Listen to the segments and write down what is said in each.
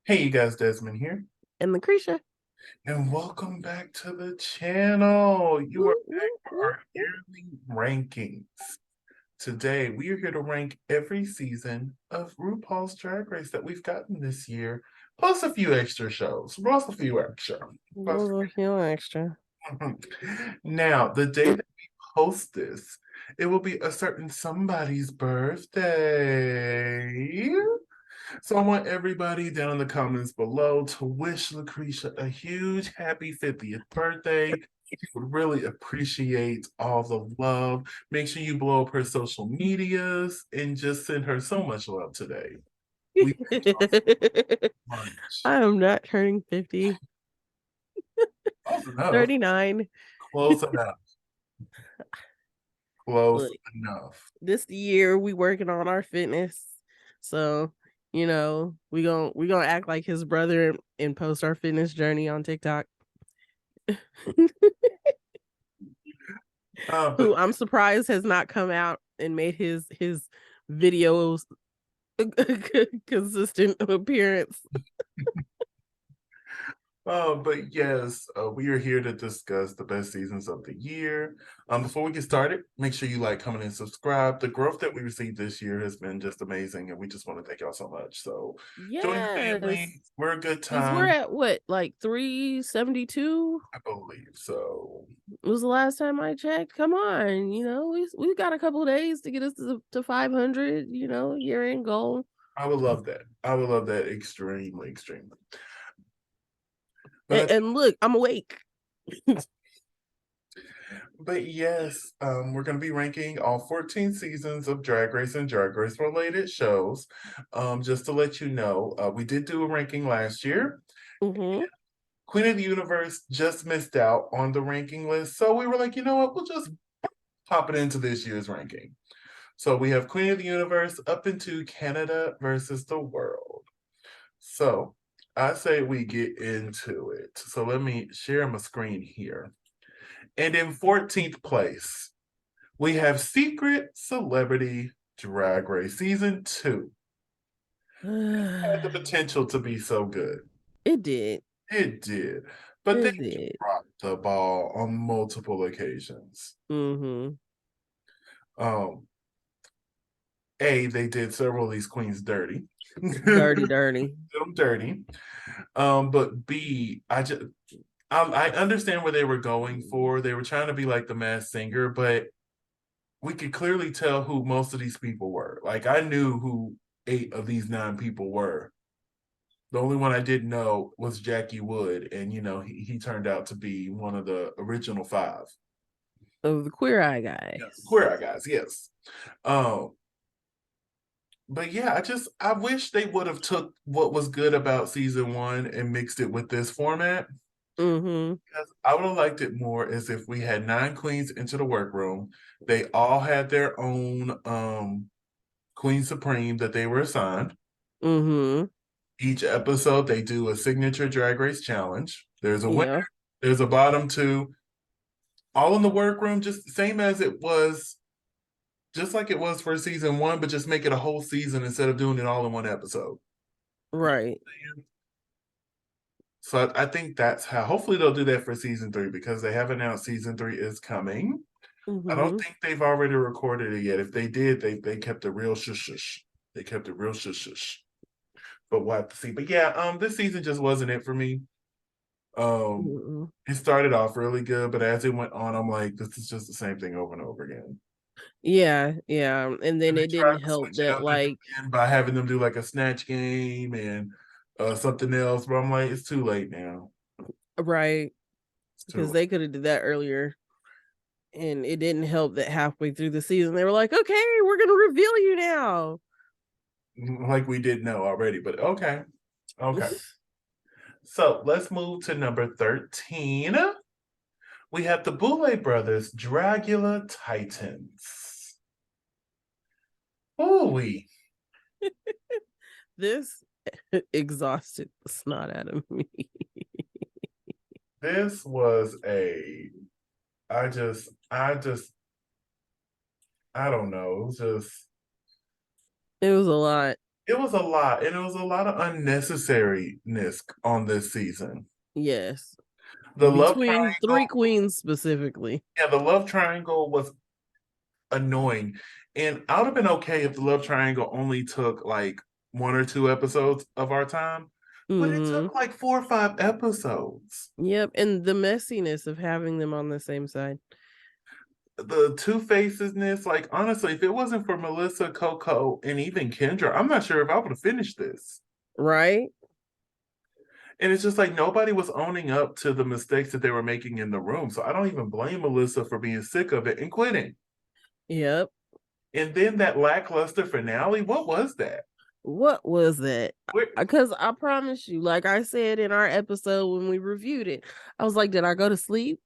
Hey, you guys, Desmond here, And LaCresha. and welcome back to the channel. You are Woo, back woo, for woo, our woo. yearly rankings. Today, we are here to rank every season of RuPaul's Drag Race that we've gotten this year, plus a few extra shows, plus a few extra. Plus- Little heel extra. Now, the day that we post this, it will be a certain somebody's birthday. So I want everybody down in the comments below to wish LaCresha a huge happy 50th birthday. She would really appreciate all the love. Make sure you blow up her social medias and just send her so much love today. We thank y'all so much. I am not turning 50. Close enough. 39. Close enough. Close Look, enough. this year we working on our fitness. So, we gonna act like his brother and post our fitness journey on TikTok. But Who I'm surprised has not come out and made his videos consistent appearance. But yes, we are here to discuss the best seasons of the year. Before we get started, make sure you like, comment, and subscribe. The growth that we received this year has been just amazing, and we just want to thank y'all so much. So join the Yes. family. We're a good Because we're time, at what, like 372 I believe. So was the last time I checked. Come on, we got a couple of days to get us to 500, year end goal. I would love that. I would love that extremely, extremely. And, But and look, I'm awake. But yes, we're going to be ranking all 14 seasons of Drag Race and Drag Race related shows. Just to let you know, we did do a ranking last year. Mm-hmm. Queen of the Universe just missed out on the ranking list. So we were like, you know what? We'll just pop it into this year's ranking. So we have Queen of the Universe up into Canada versus the world. So I say we get into it. So let me share my screen here. And in 14th place, we have Secret Celebrity Drag Race Season 2. Had the potential to be so good. It did. It did. But they It did. dropped the ball on multiple occasions. Mm-hmm. Um, they did several of these queens dirty. Dirty, dirty. Them dirty. But B, I understand where they were going for. They were trying to be like the Masked Singer, but we could clearly tell who most of these people were. Like I knew who 8 of these 9 people were. The only one I didn't know was Jackie Wood, and he turned out to be one of the original 5. Of the Queer Eye Yes, guys. Queer Eye guys, yes. Um, but yeah, I wish they would have took what was good about season 1 and mixed it with this format. Mm-hmm. Because I would have liked it more as if we had 9 queens into the workroom. They all had their own Queen Supreme that they were assigned. Mm-hmm. Each episode, they do a signature drag race challenge. There's a winner, Yeah. there's a bottom 2, all in the workroom, just the same as it was, just like it was for season 1, but just make it a whole season instead of doing it all in one episode. Right. So I think that's how, hopefully, they'll do that for season 3 because they have announced season 3 is coming. I don't Mm-hmm. think they've already recorded it yet. If they did, they kept it real shush shush. They kept it real shush shush. But we'll have to see. But yeah, this season just wasn't it for me. Um, Mm-hmm. it started off really good, but as it went on, I'm like, this is just the same thing over and over again. Yeah, yeah. And And then they it didn't tried to help switch it that, up at the like, end by having them do like a snatch game and something else. But I'm like, it's too late now. right, It's too because late. they could have did that earlier. And it didn't help that halfway through the season they were like, okay, we're gonna reveal you now. Like we did know already, but okay. Okay. So let's move to number 13. We have the Boulay Brothers, Dragula Titans. Ooh, This exhausted the snot out of me. this was a, I don't know. It was just, It was a lot. It was a lot, and it was a lot of unnecessariness on this season. Yes. The love Between triangle, three queens specifically. yeah, the love triangle was annoying. And I would have been okay if the love triangle only took like 1 or 2 episodes of our time, but it Mm-hmm. took like 4 or 5 episodes. Yep. And the messiness of having them on the same side. The two-facedness, like honestly, if it wasn't for Melissa, Coco, and even Kendra, I'm not sure if I would have finished this. Right? And it's just like nobody was owning up to the mistakes that they were making in the room. So I don't even blame Melissa for being sick of it and quitting. Yep. And then that lackluster finale, what was that? What was that? Where, Because I promise you, like I said in our episode when we reviewed it, I was like, did I go to sleep?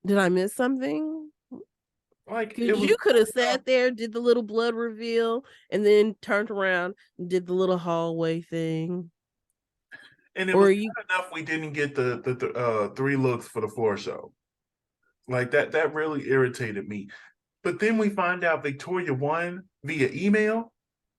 Did I miss something? like it Because was you could have sat there, did the little blood reveal, and then turned around and did the little hallway thing. and it Or was you bad enough we didn't get the 3 looks for the floor show. Like that really irritated me. But then we find out Victoria won via email.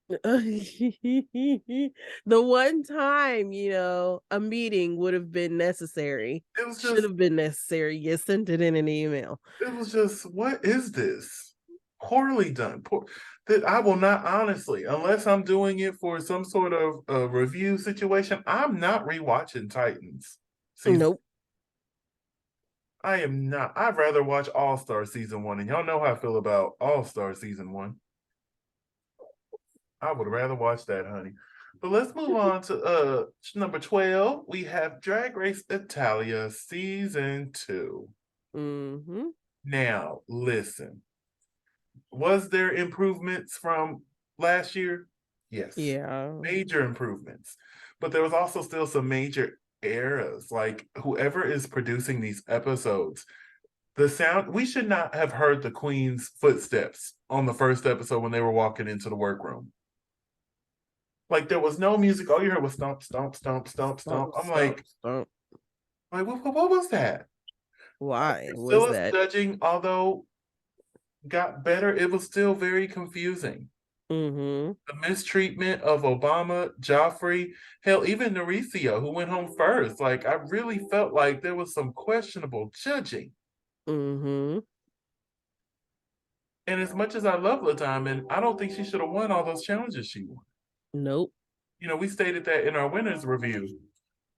the one time, a meeting would have been necessary. It was Should just have been necessary. You sent it in an email. it was just what is this? Poorly done. Poor, that I will not honestly, unless I'm doing it for some sort of review situation, I'm not rewatching Titans season. Nope. I am not. I'd rather watch All Star season 1, and y'all know how I feel about All Star season 1. I would rather watch that, honey. But let's move on to number 12. We have Drag Race Italia season 2. Mm-hmm. Now, listen. Was there improvements from last year? Yes. Yeah. Major improvements. But there was also still some major errors. Like whoever is producing these episodes, the sound, we should not have heard the Queen's footsteps on the first episode when they were walking into the workroom. Like there was no music. All you heard was stomp, stomp, stomp, stomp, stomp. Stomp, I'm stomp, like, stomp. what was that? Why was Priscilla's that? judging, although got better, it was still very confusing. Mm-hmm. The mistreatment of Obama, Joffrey, hell, even Mauricio, who went home first. Like, I really felt like there was some questionable judging. Mm-hmm. And as much as I love LaDiamond, I don't think she should have won all those challenges she won. Nope. We stated that in our winners review.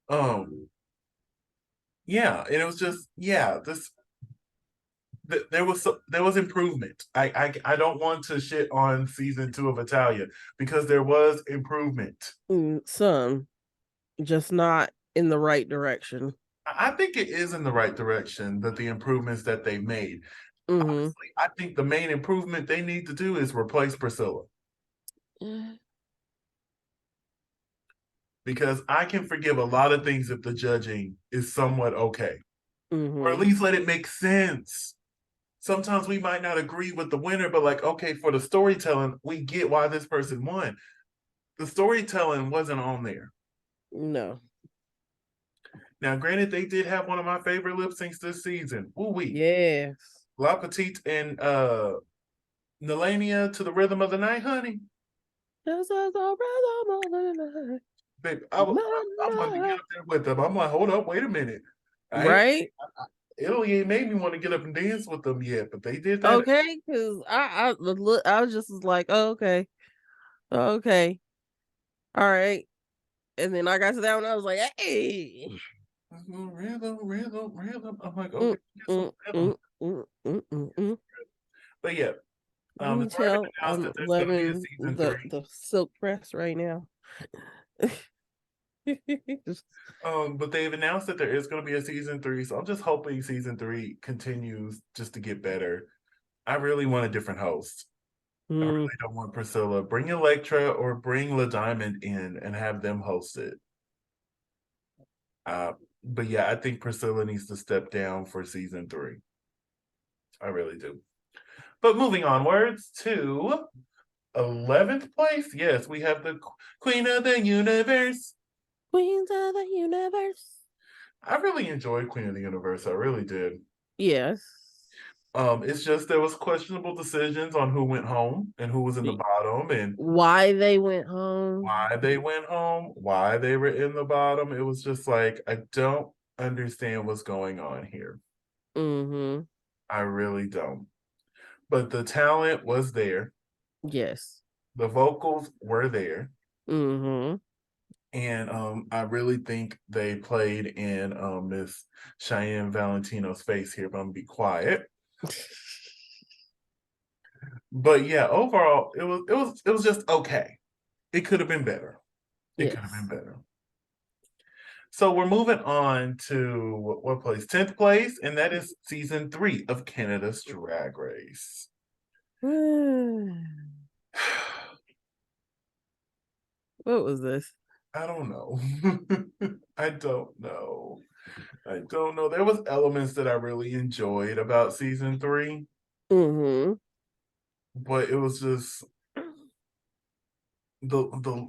Um, yeah, and it was just, yeah, there was improvement. I don't want to shit on season 2 of Italia because there was improvement. Some, just not in the right direction. I think it is in the right direction that the improvements that they made. Mm-hmm. Honestly, I think the main improvement they need to do is replace Priscilla. Because I can forgive a lot of things if the judging is somewhat okay. Or at Mm-hmm. least let it make sense. Sometimes we might not agree with the winner, but like, okay, for the storytelling, we get why this person won. The storytelling wasn't on there. No. Now, granted, they did have one of my favorite lip syncs this season. Ooh wee. Yes. La Petite and Nelania to the rhythm of the night, honey. This is the rhythm of the night. Baby, I wanted to get My up there with them. I'm like, hold up, wait a minute. I ain't, right? Italy ain't made me want to get up and dance with them yet, but they did that. Okay, because I was just like, oh, okay, okay, all right. And then I got to that one, I was like, hey. Rhythm, rhythm, rhythm. I'm like, Mm, okay, get some mm, rhythm. mm, mm. But yeah, You can it's already been tell announced I'm that there's going to be a loving season the 3. the silk press right now. But they've announced that there is going to be a season 3, so I'm just hoping season 3 continues just to get better. I really want a different host. I Mm, really don't want Priscilla. Bring Electra or bring LaDiamond in and have them host it. But yeah, I think Priscilla needs to step down for season 3. I really do. But moving onwards to 11th place. Yes, we have the Queen of the Universe. Queens of the universe. I really enjoyed Queen of the Universe. I really did. Yes. It's just there was questionable decisions on who went home and who was in the bottom and Why they went home? why they went home, why they were in the bottom. It was just like I don't understand what's going on here. Mm-hmm. I really don't. But the talent was there. Yes. The vocals were there. Mm-hmm. And I really think they played in Miss Cheyenne Valentino's face here, but I'm gonna be quiet. But yeah, overall, it was just okay. It could have been better. It could have been Yes. better. So we're moving on to what place? 10th place, and that is season 3 of Canada's Drag Race. What was this? I don't know. I don't know. I don't know. There was elements that I really enjoyed about season 3, Mm-hmm. but it was just the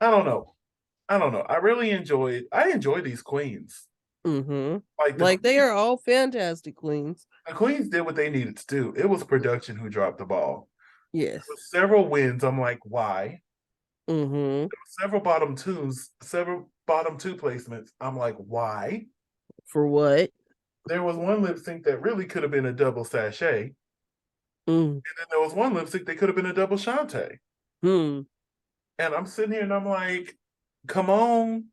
I don't know. I don't know. I enjoyed these queens. Mm-hmm. Like Like they are all fantastic queens. the queens did what they needed to do. It was production who dropped the ball. Yes. With several wins, I'm like, why? Mm-hmm. Several bottom two placements. I'm like, why? For what? There was one lip sync that really could have been a double sachet. Mm. And then there was one lip sync that could have been a double Shantae. Hmm. And I'm sitting here and I'm like, come on.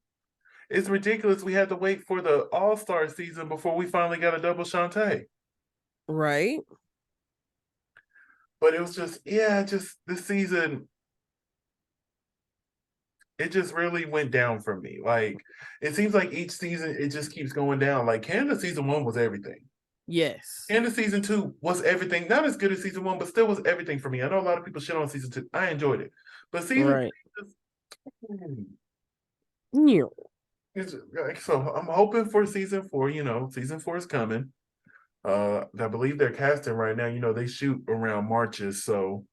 It's ridiculous. We had to wait for the All-Star season before we finally got a double Shantae. Right? But it was just, yeah, just this season, it just really went down for me. Like, it seems like each season, it just keeps going down. Like, Canada season 1 was everything. Yes. Canada season 2 was everything. Not as good as season 1, but still was everything for me. I know a lot of people shit on season 2. I enjoyed it. But season 3 Right. just, Yeah. it's like, so I'm hoping for season 4. Season 4 is coming. I believe they're casting right now. They shoot around Marches, so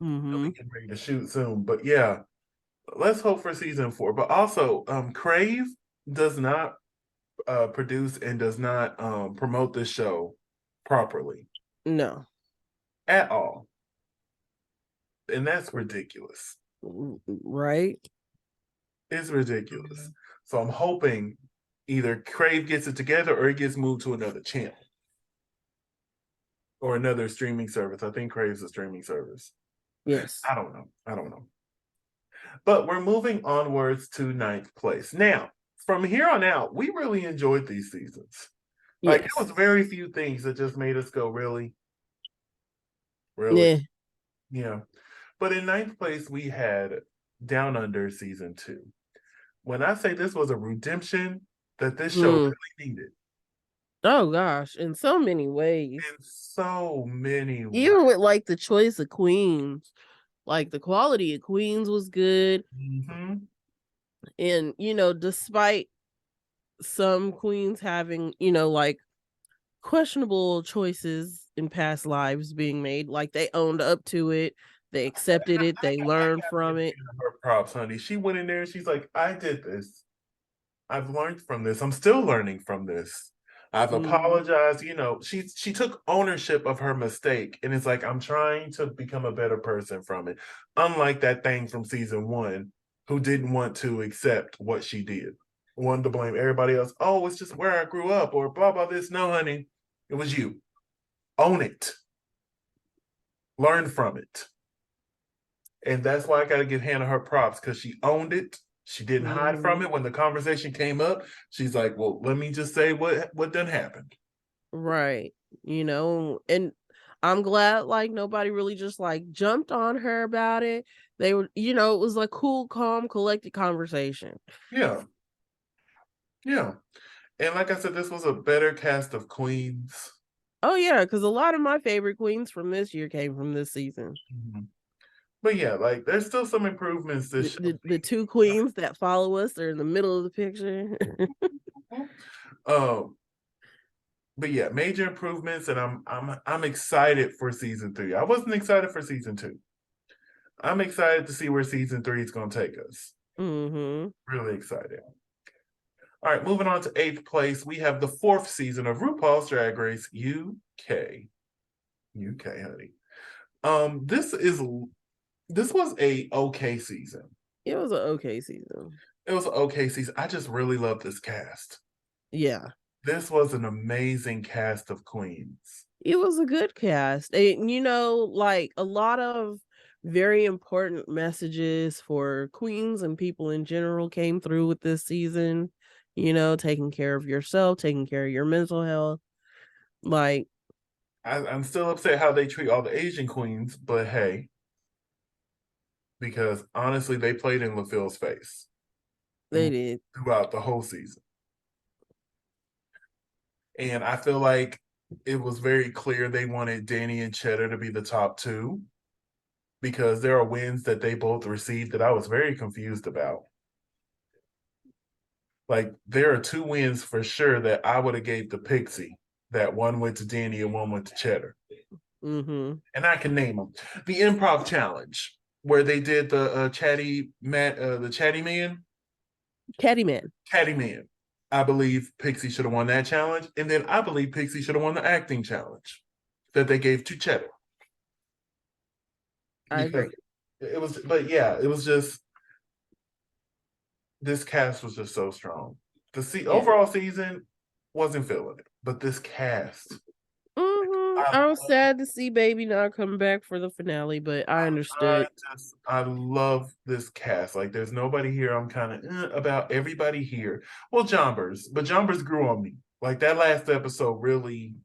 they'll Mm-hmm. be getting ready to shoot soon. But yeah, let's hope for season 4. But also, Crave does not produce and does not promote this show properly No. at all, and that's ridiculous. Right? It's ridiculous. So I'm hoping either Crave gets it together or it gets moved to another channel or another streaming service. I think Crave's a streaming service. Yes. I don't know. I don't know. But we're moving onwards to 9th place. Now, from here on out, we really enjoyed these seasons. Like, it Yes. was very few things that just made us go, really? Really? Yeah. Yeah. But in 9th place, we had Down Under season 2. When I say this was a redemption that this show Mm. really needed, Oh gosh, in so many ways. in so many ways. Even with like the choice of queens, like the quality of queens was good. Mm-hmm. And despite some queens having, like questionable choices in past lives being made, like they owned up to it, they accepted it, they I learned gotta give from it. her props, honey. She went in there and she's like, I did this. I've learned from this. I'm still learning from this. I've Mm-hmm. apologized. She took ownership of her mistake, and it's like I'm trying to become a better person from it. Unlike that thing from season 1, who didn't want to accept what she did, wanted to blame everybody else. Oh, it's just where I grew up, or blah blah this. No, honey, it was you. Own it. Learn from it. And that's why I got to give Hannah her props because she owned it. She didn't hide Mm-hmm. from it when the conversation came up. She's like, "Well, let me just say what done happened." Right. And I'm glad like nobody really just like jumped on her about it. They were, it was like cool, calm, collected conversation. Yeah, yeah. And like I said, this was a better cast of queens. Oh yeah, because a lot of my favorite queens from this year came from this season. Mhm. But yeah, like there's still some improvements this The, show the, the needs. two queens that follow us are in the middle of the picture. Um, but yeah, major improvements, and I'm excited for season 3. I wasn't excited for season 2. I'm excited to see where season 3 is going to take us. Mm-hmm. Really excited. All right, moving on to eighth place, we have the fourth season of RuPaul's Drag Race UK. UK, honey. This was a okay season. It was an okay season. It was an okay season. I just really love this cast. Yeah. This was an amazing cast of queens. It was a good cast. And like a lot of very important messages for queens and people in general came through with this season. Taking care of yourself, taking care of your mental health. Like, I'm still upset how they treat all the Asian queens, but hey, because honestly, they played in LaFille's face they did. throughout the whole season. And I feel like it was very clear they wanted Danny and Cheddar to be the top two because there are wins that they both received that I was very confused about. Like there are two wins for sure that I would have gave to Pixie. That one went to Danny and one went to Cheddar. Mm-hmm. And I can name them. The improv challenge where they did the chatty man, the chatty man, Catty Man. catty man. I believe Pixie should have won that challenge, and then I believe Pixie should have won the acting challenge that they gave to Cheddar. I agree. It was, but yeah, it was just this cast was just so strong. Overall season wasn't feeling it, but this cast. I was sad to see Baby not come back for the finale, but I understood. I love this cast. Like, there's nobody here I'm kind of about. Everybody here. Well, Jombers, but Jombers grew on me. Like that last episode really,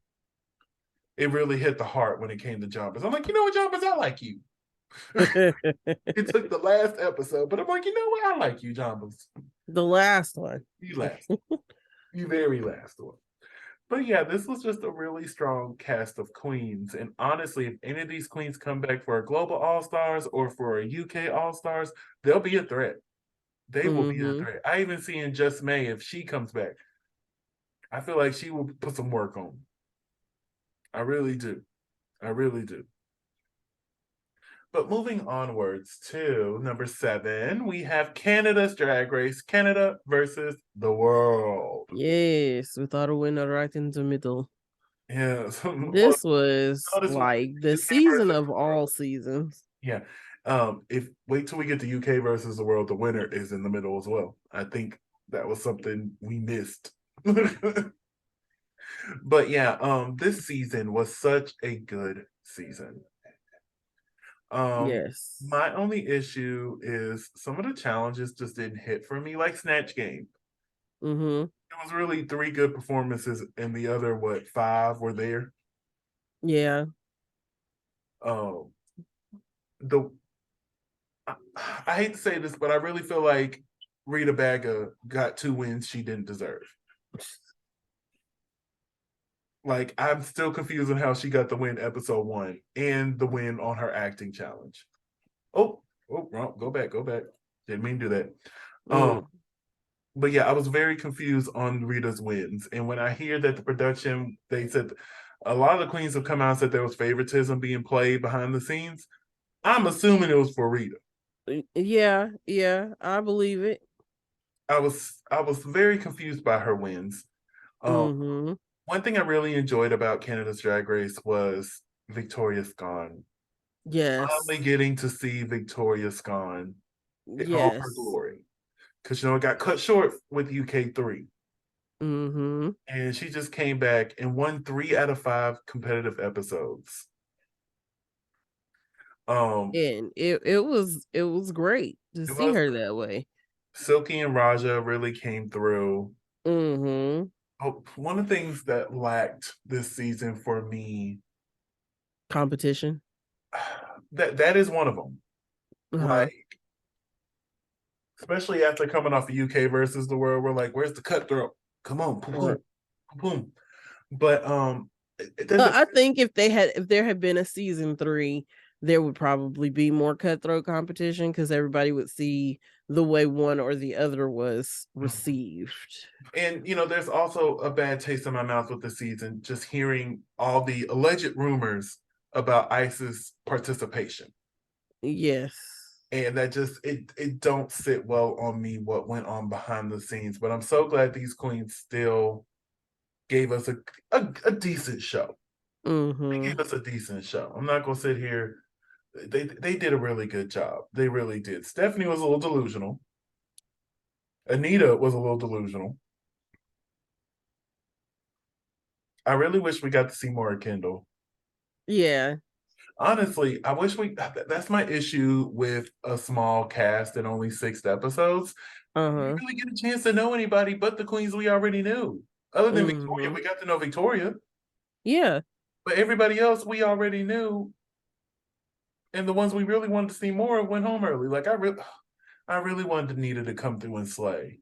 it really hit the heart when it came to Jombers. I'm like, you know what, Jombers, I like you. It took the last episode, but I'm like, you know what, I like you, Jombers. The last one. You last. You very last one. But yeah, this was just a really strong cast of queens. And honestly, if any of these queens come back for a global All Stars or for a UK All Stars, they'll be a threat. They will be a threat. I even see in Just May, if she comes back, I feel like she will put some work on. I really do. I really do. But moving onwards to number 7, we have Canada's Drag Race, Canada versus the world. Yes, without a winner right in the middle. Yeah. This was like the season of all seasons. Yeah. If wait till we get to UK versus the world, the winner is in the middle as well. I think that was something we missed. But yeah, this season was such a good season. Yes. My only issue is some of the challenges just didn't hit for me, like Snatch Game. It was really 3 good performances, and the other 5 were there. Yeah. The I hate to say this, but I really feel like Rita Baga got 2 wins she didn't deserve. Like, I'm still confused on how she got the win episode 1 and the win on her acting challenge. Oh, wrong. Go back. Didn't mean to do that. But yeah, I was very confused on Rita's wins. And when I hear that the production, they said a lot of the queens have come out and said there was favoritism being played behind the scenes. I'm assuming it was for Rita. Yeah, I believe it. I was very confused by her wins. One thing I really enjoyed about Canada's Drag Race was Victoria Scone. Yes. Finally getting to see Victoria Scone in all her glory. Because, it got cut short with UK 3. And she just came back and won 3 out of 5 competitive episodes. And it was great to see her that way. Silky and Raja really came through. One of the things that lacked this season for me, competition. That is one of them. Like, especially after coming off the UK versus the world, we're like, where's the cutthroat? Come on, boom, boom. But I think if there had been a season 3, there would probably be more cutthroat competition because everybody would see the way one or the other was received. And there's also a bad taste in my mouth with the season, just hearing all the alleged rumors about Ice's participation. Yes. And that just it don't sit well on me what went on behind the scenes. But I'm so glad these queens still gave us a decent show. They Mm-hmm. gave us a decent show. I'm not gonna sit here. They did a really good job. They really did. Stephanie was a little delusional. Anita was a little delusional. I really wish we got to see more of Kendall. Yeah. Honestly, I wish we. That's my issue with a small cast and only 6 episodes. We didn't Uh-huh. really get a chance to know anybody but the queens we already knew. Other than Victoria, Mm-hmm. we got to know Victoria, Yeah. but everybody else we already knew, and the ones we really wanted to see more went home early. Like I really wanted Nita to come through and slay.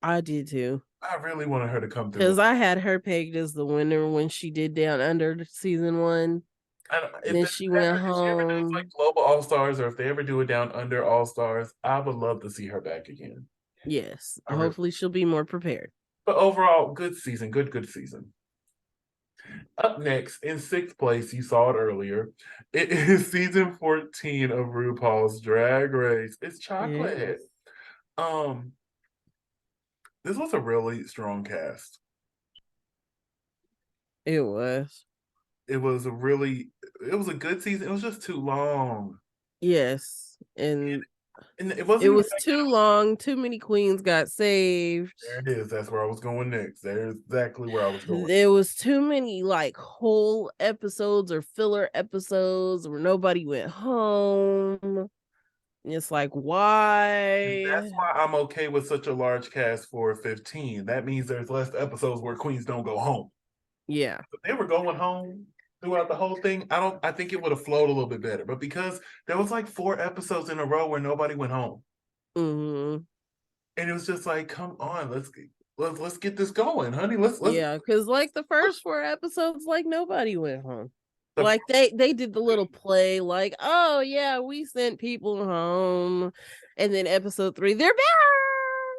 I did too. I really wanted her to come through. Because I had her pegged as the winner when she did Down Under season 1. If Then it's she went ever, if she ever does like home. Global All Stars, or if they ever do it down under All Stars, I would love to see her back again. Yes. I really. Hopefully she'll be more prepared. But overall, good season, good season. Up next, in 6th place, you saw it earlier. It is season 14 of RuPaul's Drag Race. It's Yes. chocolate. Um, this was a really strong cast. It was. It was a really, it was a good season. It was just too long, Yes. And and it wasn't it even was like too long. Too many queens got saved. there it is. That's where I was going next. There's exactly where I was going. There was too many like whole episodes or filler episodes where nobody went home. It's like, And why? that's why I'm okay with such a large cast for 15. That means there's less episodes where queens don't go home. Yeah. If they were going home throughout the whole thing, I think it would have flowed a little bit better. But because there was like 4 episodes in a row where nobody went home. Mm-hmm. And it was just like, come on, let's get this going, honey. Let's Yeah, because like the first 4 episodes, like nobody went home. the Like they did the little play, like, oh yeah, we sent people home. And then episode 3, they're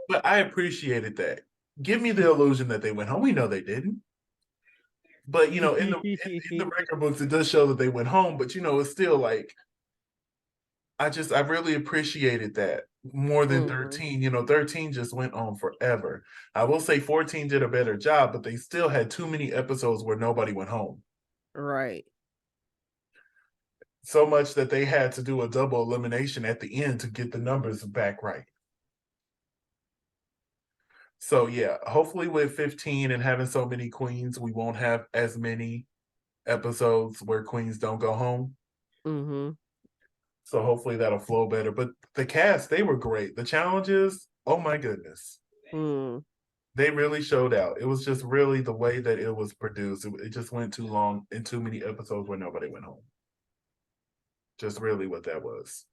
but I appreciated that. Give me the illusion that they went home. We know they didn't. But in the back. record books, it does show that they went home, but it's still like I really appreciated that more than Mm-hmm. 13. 13 just went on forever. I will say 14 did a better job, but they still had too many episodes where nobody went home. Right. So much that they had to do a double elimination at the end to get the numbers back right. So yeah, hopefully with 15 and having so many queens, we won't have as many episodes where queens don't go home. Mm-hmm. So hopefully that'll flow better. But the cast, they were great. The challenges, oh my goodness. Mm. They really showed out. It was just really the way that it was produced. It just went too long and too many episodes where nobody went home. Just really what that was.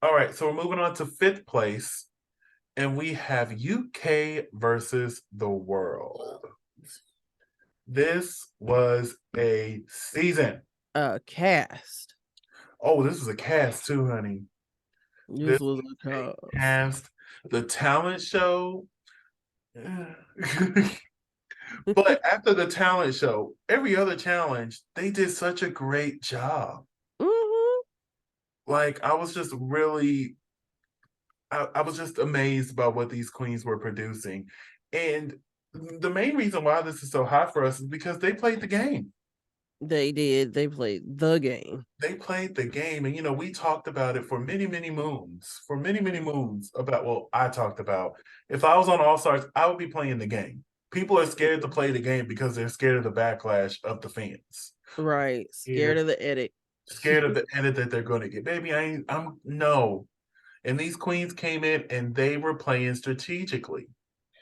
All right, so we're moving on to 5th place, and we have UK versus the world. This was a season. Cast. Oh, this was a cast too, honey. This This was was a a cast. cast. The talent show. But after the talent show, every other challenge, they did such a great job. Mm-hmm. Like I was just really I was just amazed by what these queens were producing. And the main reason why this is so hot for us is because they played the game. They did. They played the game. They played the game. And we talked about it for many, many moons. For many, many moons about I talked about if I was on All Stars, I would be playing the game. People are scared to play the game because they're scared of the backlash of the fans. Right. Scared Scared, of the edit. scared of the edit that they're going to get. Baby, I'm no. And these queens came in and they were playing strategically.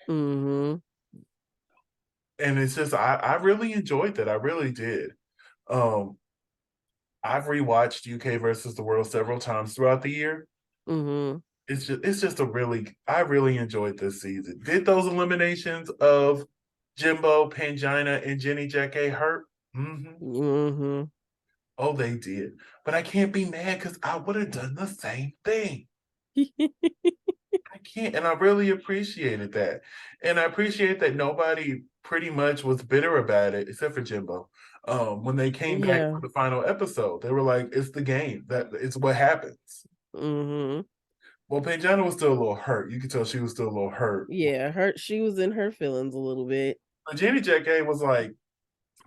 Mm-hmm. And it's just I really enjoyed that. I really did. Um, I've rewatched UK versus the World several times throughout the year. Mm-hmm. It's just I really enjoyed this season. Did those eliminations of Jimbo, Pangina, and Jenny Jacquet hurt? Mm-hmm. Mm-hmm. Oh, they did. But I can't be mad because I would have done the same thing. I can't. And I really appreciated that. And I appreciate that nobody pretty much was bitter about it, except for Jimbo. When they came back Yeah. for the final episode, they were like, "It's the game. That it's what happens." Mm-hmm. Well, Pangina was still a little hurt. You could tell she was still a little hurt. Yeah, she was in her feelings a little bit. But Jenny J.K. was like,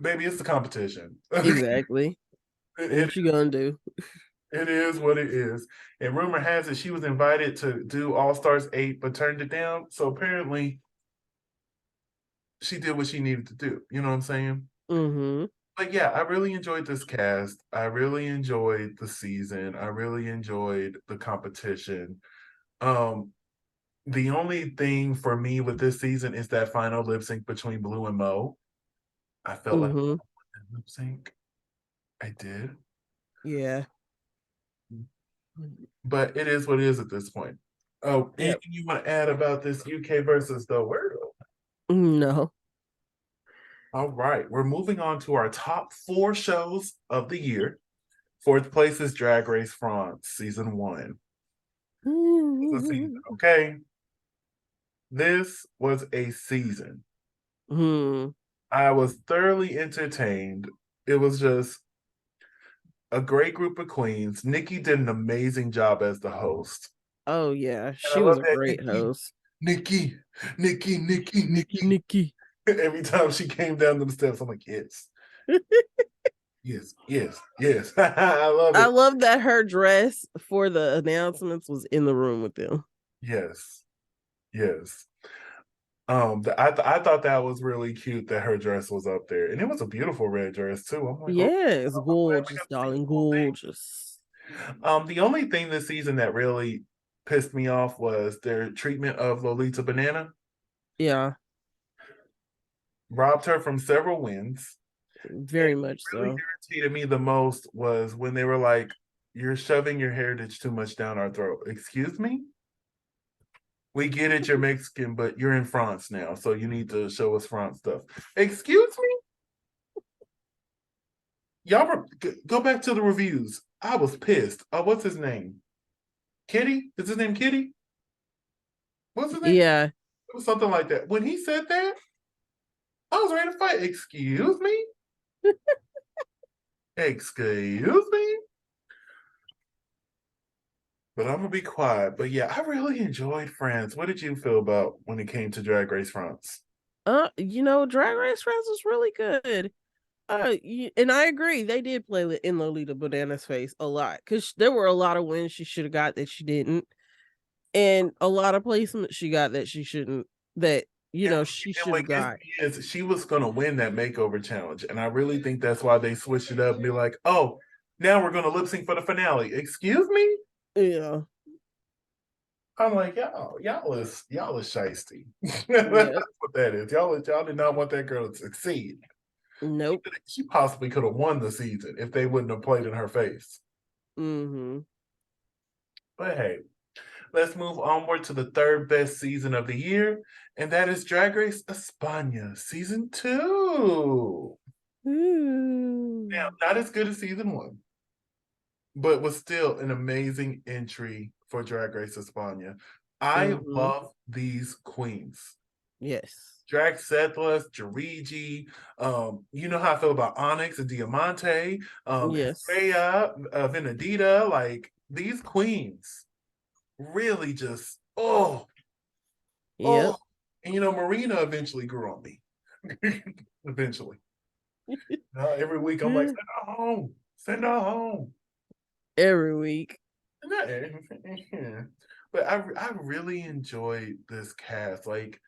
"Baby, it's the competition. Exactly. it, What you gonna do? it is what it is." And rumor has it she was invited to do All Stars 8, but turned it down. So apparently, she did what she needed to do. You know what I'm saying? Mm-hmm. But yeah, I really enjoyed this cast. I really enjoyed the season. I really enjoyed the competition. Um, the only thing for me with this season is that final lip sync between Blue and Mo. I felt like Mm-hmm. lip sync. I did. Yeah. But it is what it is at this point. Oh, Yep. anything you want to add about this UK versus the world? No. All right, we're moving on to our top 4 shows of the year. Fourth place is Drag Race France season 1. The season, okay? This was a season. Hmm. I was thoroughly entertained. It was just a great group of queens. Nikki did an amazing job as the host. Oh yeah, And I she was love a that great host. Nikki, Nikki, Nikki, Nikki, Nikki. Nikki. Every time she came down them steps, I'm like, yes, yes, yes, yes. I love I it. love that her dress for the announcements was in the room with them. Yes, yes. I thought that was really cute that her dress was up there, and it was a beautiful red dress too. I'm like, oh, Yes, I'm glad we gorgeous, got to see the darling, whole gorgeous. thing. The only thing this season that really pissed me off was their treatment of Lolita Banana. Yeah, Robbed her from several wins. And very much what really so. irritated me the most was when they were like, "You're shoving your heritage too much down our throat." Excuse me? We get it, you're Mexican, but you're in France now, so you need to show us France stuff. Excuse me? Y'all go back to the reviews. I was pissed. What's his name? Kitty? Is his name Kitty? What's his name? Yeah, It was something like that. When he said that, I was ready to fight. Excuse me? Excuse me? But I'm gonna be quiet. But yeah, I really enjoyed France. What did you feel about when it came to Drag Race France? Drag Race France was really good. And I agree, they did play in Lolita Banana's face a lot because there were a lot of wins she should have got that she didn't, and a lot of placements she got that she shouldn't. That And, she and should what have gets got. me is she was gonna win that makeover challenge, and I really think that's why they switched it up and be like, "Oh, now we're gonna lip sync for the finale." Excuse me? Yeah, I'm like, y'all is shiesty. yeah, That's what that is. Y'all did not want that girl to succeed. nope. She possibly could have won the season if they wouldn't have played in her face. Mm-hmm. But hey, let's move onward to the third best season of the year, and that is Drag Race Espana season 2. Now, Ooh. not as good as season 1, but was still an amazing entry for Drag Race Espana. I Mm-hmm. love these queens. Yes. Drag Sethless, Jarigi, you know how I feel about Onyx and Diamante, Yes. Estrella, Venedita, like these queens really just, Yep. oh. And Marina eventually grew on me. Eventually. Every week I'm like, send her home. Send her home. Every week. But I really enjoyed this cast. Like,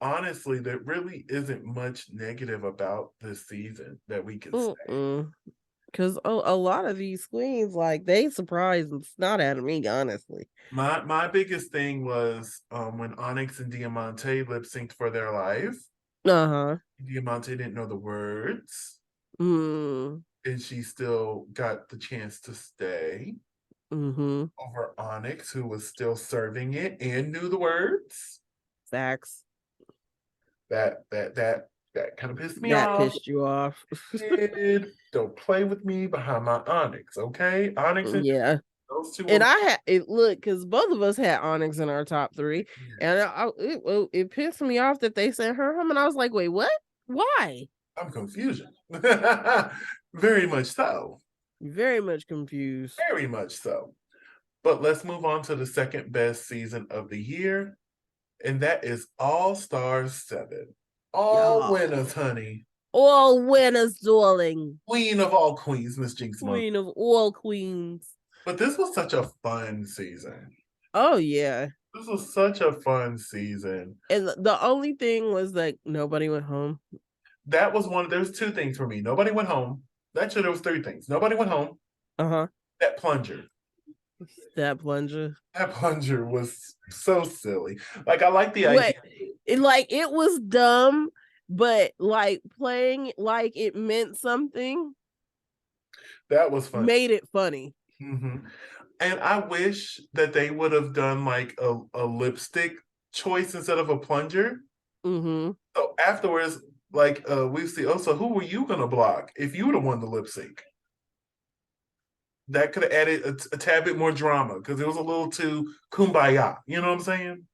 honestly, there really isn't much negative about this season that we can say. Because a lot of these queens, like, they surprised the snot out of me, honestly. My biggest thing was when Onyx and Diamante lip synced for their life. Uh-huh. Diamante didn't know the words, Mm. and she still got the chance to stay Mm-hmm. over Onyx, who was still serving it and knew the words. Facts. That kind of pissed me That off. pissed you off. Kid, don't play with me behind my Onyx, okay? Onyx and Yeah. those two And were. I had it look because both of us had Onyx in our top three, and Yes, it pissed me off that they sent her home, and I was like, wait, what? Why? I'm confusion. Very much so. Very much confused. Very much so. But let's move on to the second best season of the year, and that is All Stars 7. All Yeah. winners, honey. All winners, darling. Queen of all queens, Miss Jinx Monk. Queen of all queens. But this was such a fun season. Oh yeah. This was such a fun season. And the only thing was like nobody went home. That was one. There's two things for me. Nobody went home. Actually, there was three things. Nobody went home. Uh-huh. That plunger. That plunger. That plunger was so silly. Like I like the Wait, idea. it was dumb, but like playing like it meant something That was fun. made it funny. Mm-hmm. And I wish that they would have done like a lipstick choice instead of a plunger. Mm-hmm. So afterwards, like we see, oh, so who were you gonna block if you would have won the lip sync? That could have added a tad bit more drama because it was a little too kumbaya. You know what I'm saying?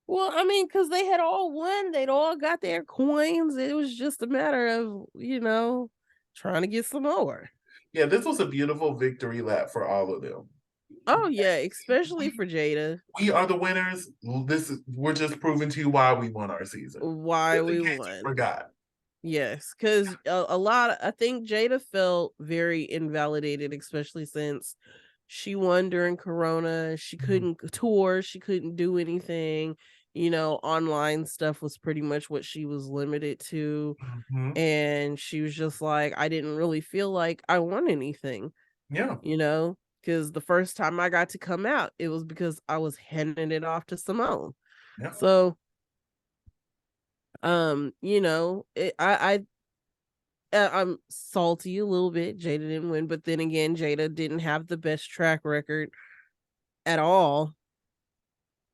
Well, I mean, because they had all won, they'd all got their coins. It was just a matter of, trying to get some more. Yeah, this was a beautiful victory lap for all of them. Oh yeah, especially for Jada. We are the winners. We're just proving to you why we won our season. Why Just we in case you won. forgot. Yes, because I think Jada felt very invalidated, especially since she won during Corona. She couldn't tour, she couldn't do anything. Online stuff was pretty much what she was limited to. Mm-hmm. And she was just like, I didn't really feel like I won anything, Yeah. because the first time I got to come out, it was because I was handing it off to Simone. Yeah. So, I'm salty a little bit. Jada didn't win, but then again, Jada didn't have the best track record at all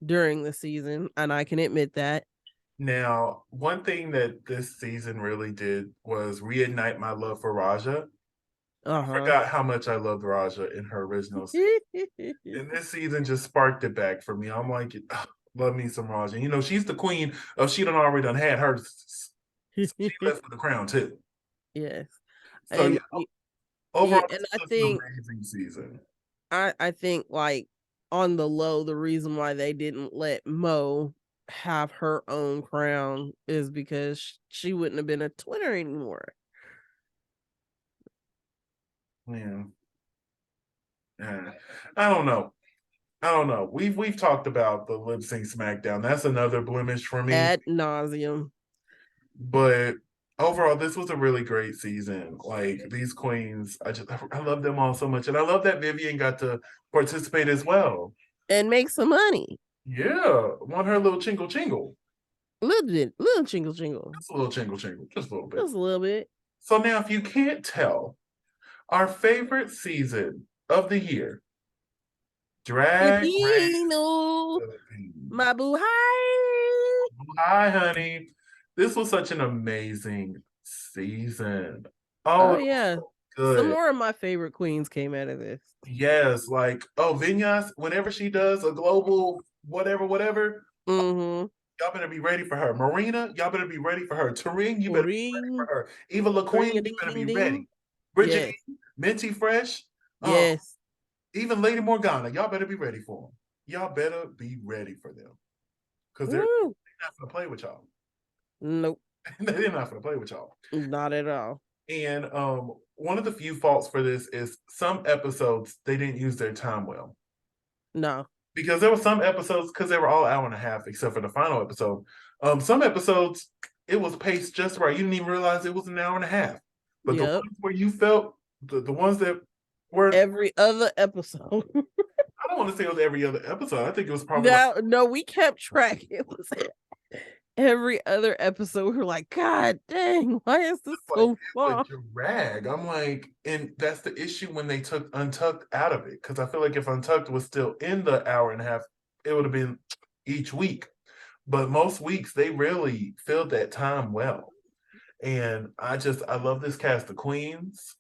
during the season, and I can admit that. Now, one thing that this season really did was reignite my love for Raja. I Uh-huh. forgot how much I loved Raja in her original season. And this season just sparked it back for me. I'm like, love me some Raja. She's the queen of she done already done had her. She left with the crown too. Yes. So And yeah, overall, and this I was an think amazing season. I think like on the low, the reason why they didn't let Mo have her own crown is because she wouldn't have been a twinner anymore. Yeah. Yeah. I don't know. I don't know. We've talked about the lip sync SmackDown. That's another blemish for me. Ad nauseum. But overall, this was a really great season. Like these queens, I love them all so much, and I love that Vivian got to participate as well. And make some money. Yeah, want her little chingle chingle. A little bit, little jingle jingle. Just a little chingle chingle, just a little bit. Just a little bit. So now, if you can't tell, our favorite season of the year, Drag Race Filipino. Philippines. Mabu hi. Hi, honey. This was such an amazing season. Oh Oh, yeah. good. Some more of my favorite queens came out of this. Yes, like Vinyas, whenever she does a global whatever, Mm-hmm. y'all better be ready for her. Marina, y'all better be ready for her. Tareen, you better be ready for Ring. her. Eva Ring a LaQueen, you ding better ding be ding. ready. Bridget, Yes. Minty Fresh, Yes. even Lady Morgana, y'all better be ready for them. Y'all better be ready for them. Because they're Woo. not gonna play with y'all. Nope. They're not gonna play with y'all. Not at all. And one of the few faults for this is some episodes they didn't use their time well. No. Because there were some episodes, because they were all hour and a half, except for the final episode. Some episodes it was paced just right. You didn't even realize it was an hour and a half. But the ones where you felt the ones that were every other episode. I don't want to say it was every other episode. I think it was probably no, we kept track. It was every other episode. We're like, God dang, why is this so long? Drag. I'm like, and that's the issue when they took Untucked out of it. Because I feel like if Untucked was still in the hour and a half, it would have been each week. But most weeks they really filled that time well. And I love this cast of queens.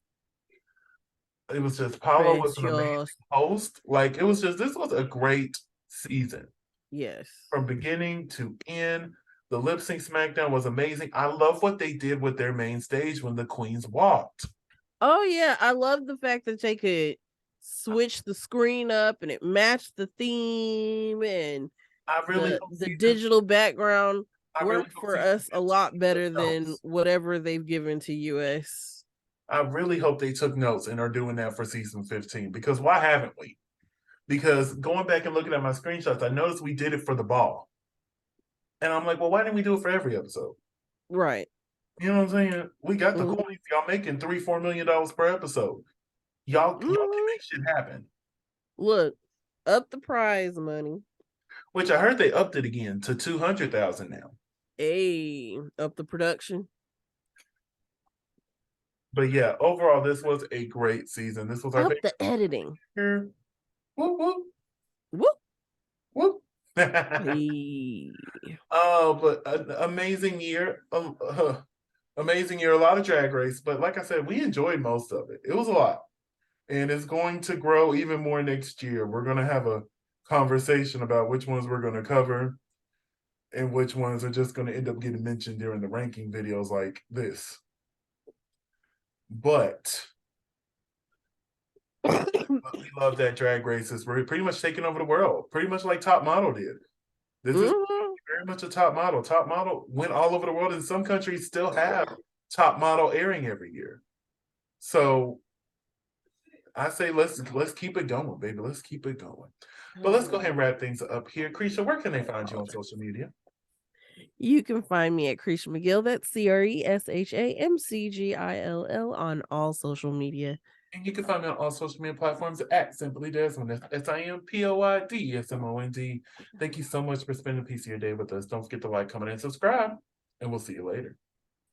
It was just Paolo was an amazing host. Like this was a great season. Yes. From beginning to end. The lip sync SmackDown was amazing. I love what they did with their main stage when the queens walked. Oh yeah, I love the fact that they could switch the screen up and it matched the theme, and I really the hope the season. digital background I really worked hope for season us a 15 lot better took than notes. whatever they've given to US. I really hope they took notes and are doing that for season 15, because why haven't we? Because going back and looking at my screenshots, I noticed we did it for the ball. And I'm like, well, why didn't we do it for every episode? Right. You know what I'm saying? We got the Mhm. coins. Y'all making $3-4 million per episode. Y'all can Mhm. make shit happen. Look, up the prize money. Which I heard they upped it again to 200,000 now. Hey, up the production. But yeah, overall, this was a great season. This was our Up favorite the editing. year. Whoop whoop Whoop. whoop. Hey. Oh, but an amazing year. Amazing year. A lot of drag race, but like I said, we enjoyed most of it. It was a lot, and it's going to grow even more next year. We're going to have a conversation about which ones we're going to cover and which ones are just going to end up getting mentioned during the ranking videos like this. But we love that drag races. We're pretty much taking over the world, pretty much like Top Model did. This is very much a Top Model. Top Model went all over the world, and some countries still have Top Model airing every year. So I say let's keep it going, baby. Let's keep it going. But let's go ahead and wrap things up here. Creisha, where can they find you on social media? You can find me at Cresha McGill. That's CRESHAMCGILL on all social media. And you can find me on all social media platforms at Simply Desmond. That's SIMPOIDSMOND. Thank you so much for spending a piece of your day with us. Don't forget to like, comment, and subscribe. And we'll see you later.